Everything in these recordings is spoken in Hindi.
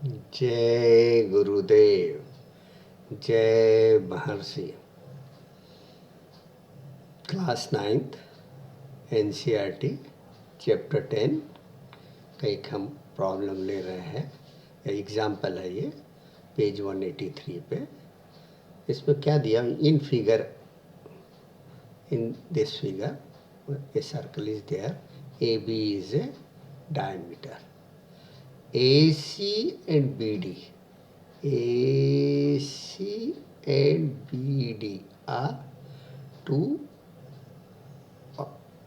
जय गुरुदेव, जय महर्षि। क्लास 9th NCERT चैप्टर 10 का एक हम प्रॉब्लम ले रहे हैं। एग्जाम्पल है ये, पेज 183 पे। इसमें क्या दिया, in figure, in this figure a circle is there, AB is a diameter, AC and BD, AC and BD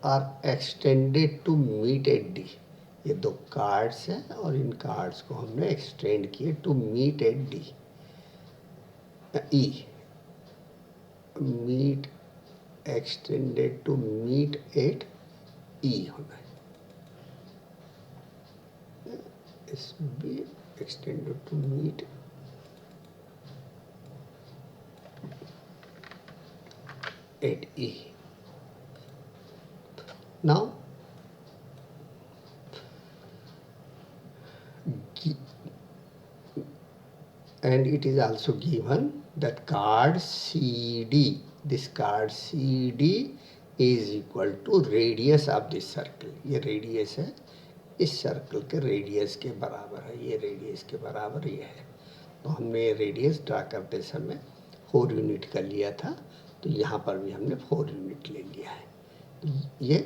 are extended to meet at D। ये दो कार्ड्स हैं और इन कार्ड्स को हमने एक्सटेंड किए to meet at D. E meet, extended to meet at E होना है। इसमें भी extended to meet at E. Now and it is also given that card CD, this card CD is equal to radius of this circle। ये रेडियस है, इस सर्कल के रेडियस के बराबर है, ये रेडियस के बराबर ये है। तो हमने रेडियस ड्रा करते समय 4 यूनिट का लिया था, तो यहाँ पर भी हमने 4 यूनिट ले लिया है, ये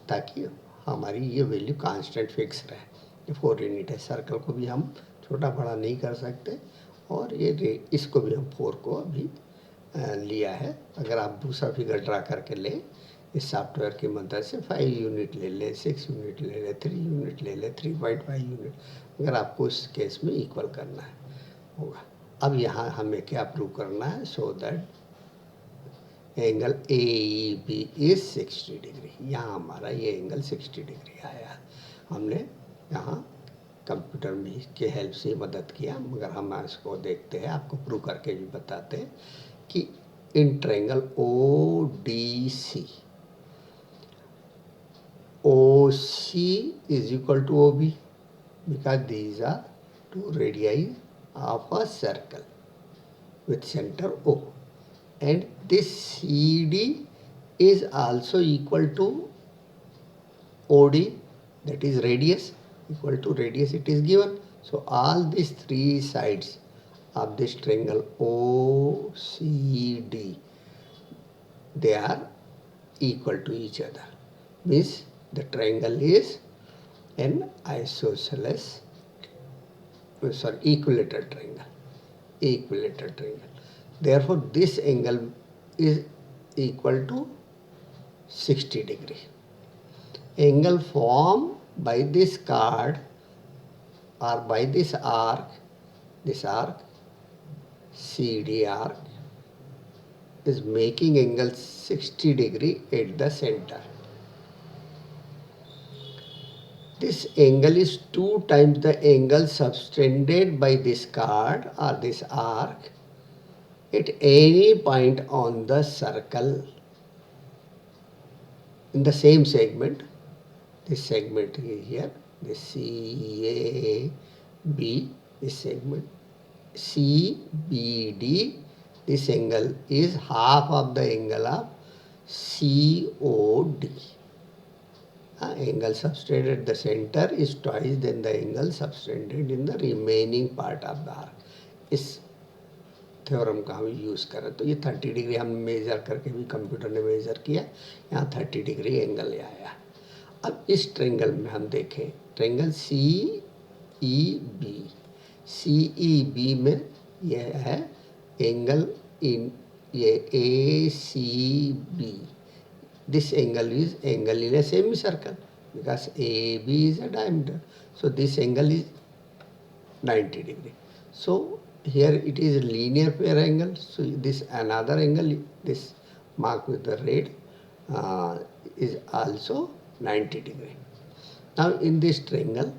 ताकि हमारी ये वैल्यू कांस्टेंट फिक्स रहे। ये 4 यूनिट है, सर्कल को भी हम छोटा बड़ा नहीं कर सकते, और ये इसको भी हम 4 को अभी लिया है। अगर आप दूसरा फिगर ड्रा करके लें इस सॉफ्टवेयर की मदद से, 5 यूनिट ले लें, 6 यूनिट ले लें, 3 यूनिट ले लें, 3.5 यूनिट, अगर आपको इस केस में इक्वल करना है होगा। अब यहाँ हमें क्या प्रूव करना है, so that angle AEB is 60 degree. यहाँ हमारा ये एंगल 60 डिग्री आया। हमने यहाँ कंप्यूटर में के हेल्प से मदद किया, मगर हम इसको देखते हैं, आपको प्रूव करके भी बताते हैं कि in triangle ODC, OC is equal to OB because these are two radii of a circle with center O, and this CD is also equal to OD, that is radius, equal to radius it is given. So all these three sides of this triangle OCD, they are equal to each other, means the triangle is an isosceles, equilateral triangle, equilateral triangle. Therefore this angle is equal to 60 degree. Angle formed by this card or by this arc CD arc is making angle 60 degree at the center. This angle is 2 times the angle subtended by this card or this arc at any point on the circle in the same segment. This segment is here, this CAB, this segment CBD, this angle is half of the angle of COD. Angle subtended at the center is twice than the angle subtended in the remaining part of the arc. इस थ्योरम का हम यूज़ करें तो ये 30 डिग्री हम मेज़र करके भी कंप्यूटर ने मेज़र किया, यहाँ 30 डिग्री एंगल आया। अब इस ट्रायंगल में हम देखें, ट्रायंगल CEB में यह है एंगल इन ये ACB, this angle is angle in a semicircle because AB is a diameter, so this angle is 90 degree. So here it is linear pair angle, so this another angle, this mark with the red is also 90 degree. Now in this triangle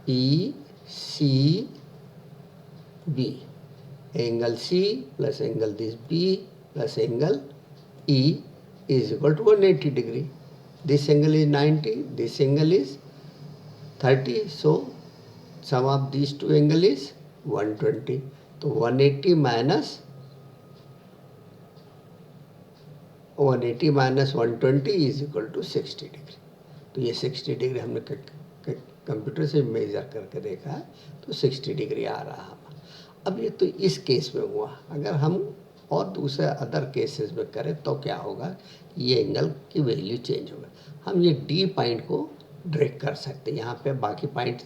ECB, angle C plus angle this B plus angle E is equal to 180 degree. This angle is 90, this angle is 30, so sum of these two angle is 120, तो 180 minus 120 is equal to 60 degree. तो ये 60 डिग्री हमने कंप्यूटर से मेजर करके देखा है, तो 60 डिग्री आ रहा है। अब ये तो इस केस में हुआ, अगर हम और दूसरे अदर केसेस में करें तो क्या होगा, ये एंगल की वैल्यू चेंज होगा। हम ये डी पॉइंट को ड्रैग कर सकते हैं, यहाँ पे बाकी पॉइंट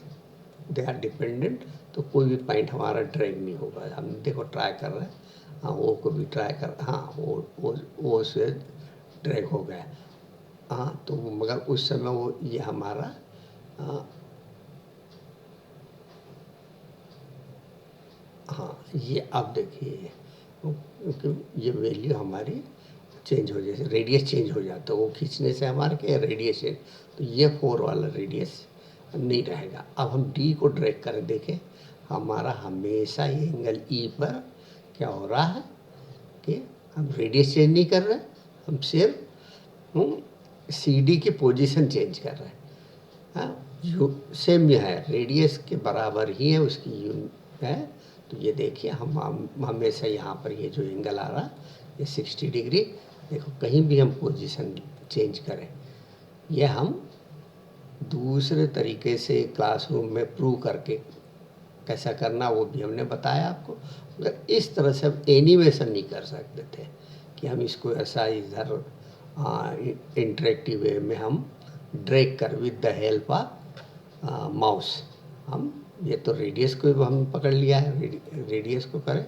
दे आर डिपेंडेंट, तो कोई भी पॉइंट हमारा ड्रैग नहीं होगा। हम देखो ट्राई कर रहे हैं, हाँ वो को भी ट्राई कर, हाँ वो से ड्रैग हो गया, हाँ तो मगर उस समय वो ये हमारा हाँ ये अब देखिए ये वैल्यू हमारी चेंज हो जाए, रेडियस चेंज हो जाता है, वो खींचने से हमारे क्या रेडियस चेंज, तो ये 4 वाला रेडियस नहीं रहेगा। अब हम डी को ड्रैग करें, देखें हमारा हमेशा ये एंगल ई पर क्या हो रहा है कि हम रेडियस चेंज नहीं कर रहे, हम सिर्फ सी डी की पोजीशन चेंज कर रहे हैं। हाँ सेम यह है, रेडियस के बराबर ही है उसकी यूनिट है। तो ये देखिए हम हमेशा यहाँ पर ये जो एंगल आ रहा है ये 60 डिग्री, देखो कहीं भी हम पोजीशन चेंज करें, ये हम दूसरे तरीके से क्लासरूम में प्रूव करके कैसा करना वो भी हमने बताया आपको, मगर इस तरह से हम एनिमेशन नहीं कर सकते थे कि हम इसको ऐसा इधर इंटरेक्टिव वे में हम ड्रैग कर with the help of mouse. हम ये तो रेडियस को हम पकड़ लिया है, रेडियस को करें,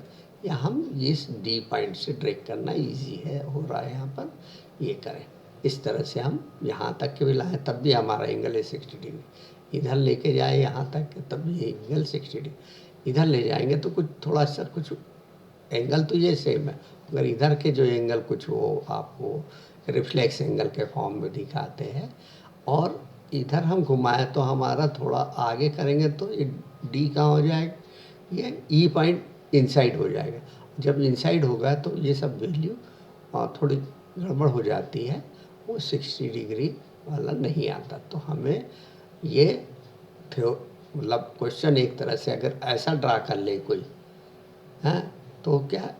या हम इस डी पॉइंट से ड्रैग करना इजी है, हो रहा है यहाँ पर, ये करें इस तरह से हम यहाँ तक के भी लाएँ तब भी हमारा एंगल है 60 डिग्री, इधर लेके जाए यहाँ तक तब भी एंगल 60 डिग्री, इधर ले जाएंगे तो कुछ थोड़ा सा कुछ एंगल तो ये सेम है, मगर इधर के जो एंगल कुछ वो आपको रिफ्लेक्स एंगल के फॉर्म में दिखाते हैं, और इधर हम घुमाएं तो हमारा थोड़ा आगे करेंगे तो ये डी कहाँ हो जाएगा, ये ई पॉइंट इनसाइड हो जाएगा। जब इनसाइड होगा तो ये सब वैल्यू थोड़ी गड़बड़ हो जाती है, वो 60 डिग्री वाला नहीं आता। तो हमें ये मतलब क्वेश्चन एक तरह से अगर ऐसा ड्रा कर ले कोई, हैं तो क्या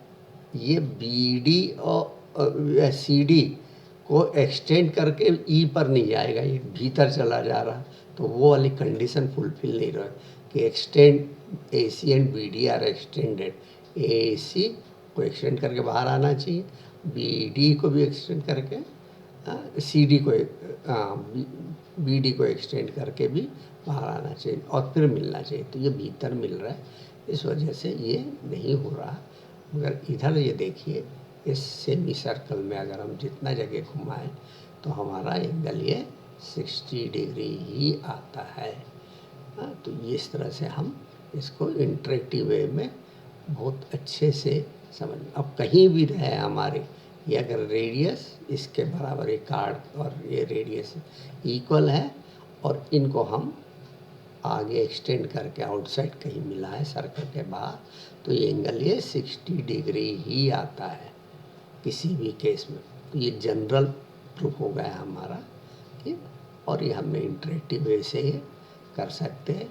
ये बी डी और सी डी को एक्सटेंड करके ई पर नहीं जाएगा, ये भीतर चला जा रहा, तो वो वाली कंडीशन फुलफिल नहीं रहा कि extend A C and B D are extended, A C को एक्सटेंड करके बाहर आना चाहिए, बी डी को भी एक्सटेंड करके सी डी को बी डी को एक्सटेंड करके भी बाहर आना चाहिए और फिर मिलना चाहिए, तो ये भीतर मिल रहा है, इस वजह से ये नहीं हो रहा। मगर इधर ये देखिए इस सेमी सर्कल में अगर हम जितना जगह घुमाएं तो हमारा एंगल ये 60 डिग्री ही आता है। तो इस तरह से हम इसको इंटरेक्टिव वे में बहुत अच्छे से समझ, अब कहीं भी रहे हमारे ये अगर रेडियस इसके बराबर एक कार्ड और ये रेडियस इक्वल है और इनको हम आगे एक्सटेंड करके आउटसाइड कहीं मिला है सर्कल के बाहर, तो ये एंगल ये 60 डिग्री ही आता है किसी भी केस में। तो ये जनरल प्रूफ हो गया हमारा, ठीक, और ये हमने इंटरेक्टिव वे से ये कर सकते हैं।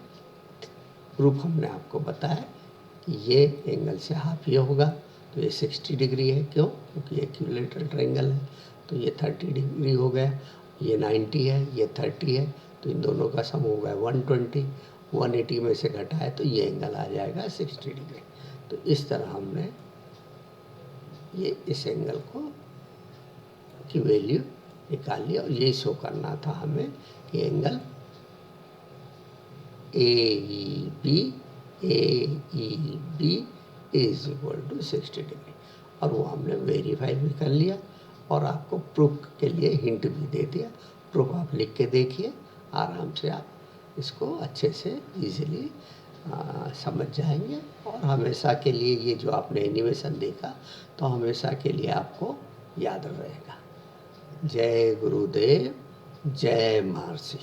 प्रूफ हमने आपको बताया कि ये एंगल से हाफ ये होगा, तो ये 60 डिग्री है, क्यों, क्योंकि ये इक्विलेटरल ट्रायंगल है, तो ये 30 डिग्री हो गया, ये 90 है, ये 30 है, तो इन दोनों का सम हो गया 120, 180 में से घटाए तो ये एंगल आ जाएगा 60 डिग्री। तो इस तरह हमने ये इस एंगल को की वैल्यू निकाल लिया, और यही शो करना था हमें कि angle A E B is equal to 60 degree, और वो हमने वेरीफाई भी कर लिया और आपको प्रूफ के लिए हिंट भी दे दिया। प्रूफ आप लिख के देखिए, आराम से आप इसको अच्छे से इजीली समझ जाएंगे, और हमेशा के लिए ये जो आपने एनिमेशन देखा तो हमेशा के लिए आपको याद रहेगा। जय गुरुदेव, जय महर्षि।